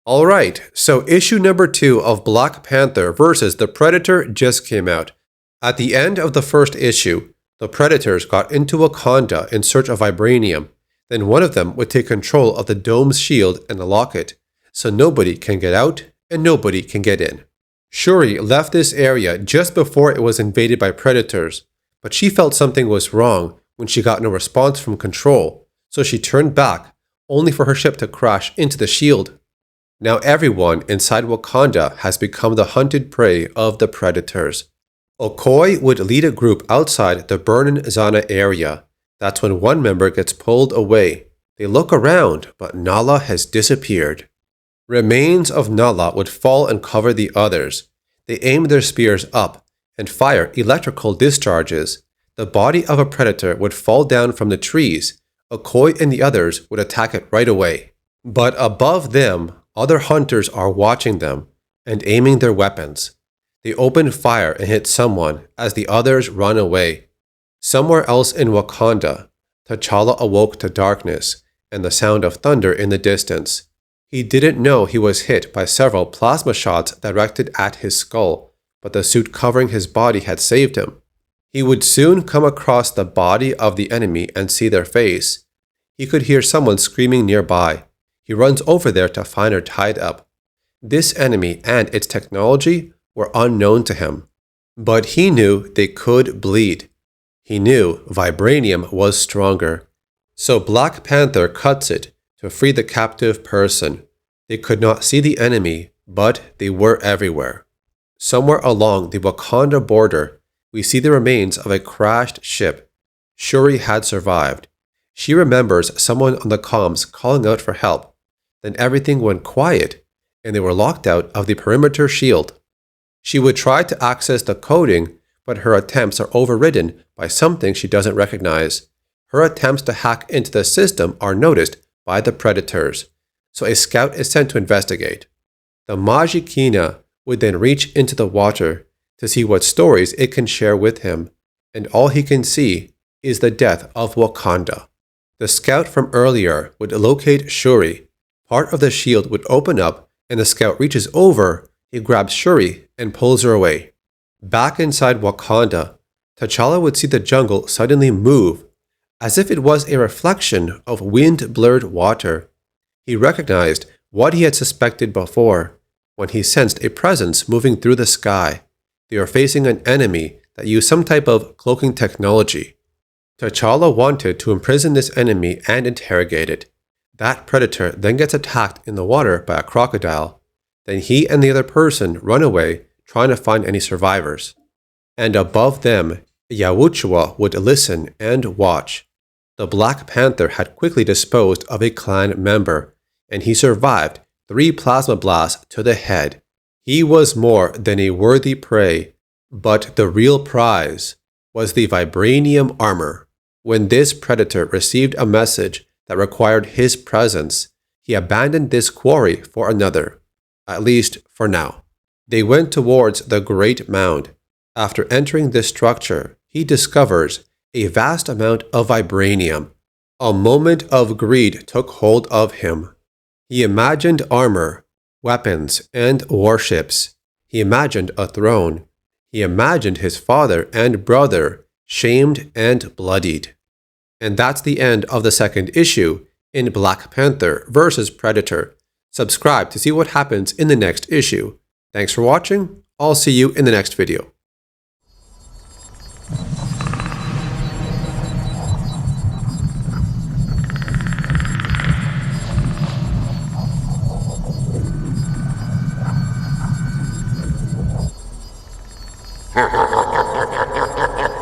Alright, so issue number 2 of Black Panther vs. the Predator just came out. At the end of the first issue, the Predators got into Wakanda in search of vibranium. Then one of them would take control of the dome's shield and lock it, so nobody can get out and nobody can get in. Shuri left this area just before it was invaded by Predators, but she felt something was wrong when she got no response from Control, so she turned back, only for her ship to crash into the shield. Now everyone inside Wakanda has become the hunted prey of the Predators. Okoye would lead a group outside the Bernan Zana area. That's when one member gets pulled away. They look around, but Nala has disappeared. Remains of Nala would fall and cover the others. They aim their spears up and fire electrical discharges. The body of a predator would fall down from the trees. Okoye and the others would attack it right away. But above them, other hunters are watching them and aiming their weapons. They open fire and hit someone as the others run away. Somewhere else in Wakanda, T'Challa awoke to darkness and the sound of thunder in the distance. He didn't know he was hit by several plasma shots directed at his skull, but the suit covering his body had saved him. He would soon come across the body of the enemy and see their face. He could hear someone screaming nearby. He runs over there to find her tied up. This enemy and its technology were unknown to him, but he knew they could bleed. He knew vibranium was stronger. So Black Panther cuts it to free the captive person. They could not see the enemy, but they were everywhere. Somewhere along the Wakanda border, we see the remains of a crashed ship. Shuri had survived. She remembers someone on the comms calling out for help. Then everything went quiet, and they were locked out of the perimeter shield. She would try to access the coding, but her attempts are overridden by something she doesn't recognize. Her attempts to hack into the system are noticed by the Predators, so a scout is sent to investigate. The Majikina would then reach into the water to see what stories it can share with him, and all he can see is the death of Wakanda. The scout from earlier would locate Shuri. Part of the shield would open up, and the scout reaches over. He grabs Shuri and pulls her away. Back inside Wakanda, T'Challa would see the jungle suddenly move, as if it was a reflection of wind-blurred water. He recognized what he had suspected before, when he sensed a presence moving through the sky. They are facing an enemy that used some type of cloaking technology. T'Challa wanted to imprison this enemy and interrogate it. That predator then gets attacked in the water by a crocodile. Then he and the other person run away, trying to find any survivors. And above them, Yawuchwa would listen and watch. The Black Panther had quickly disposed of a clan member, and he survived 3 plasma blasts to the head. He was more than a worthy prey, but the real prize was the vibranium armor. When this predator received a message that required his presence, he abandoned this quarry for another, at least for now. They went towards the Great Mound. After entering this structure, he discovers a vast amount of vibranium. A moment of greed took hold of him. He imagined armor, weapons, and warships. He imagined a throne. He imagined his father and brother shamed and bloodied. And that's the end of the second issue in Black Panther vs. Predator. Subscribe to see what happens in the next issue. Thanks for watching. I'll see you in the next video. Ha ha ha ha ha ha ha ha!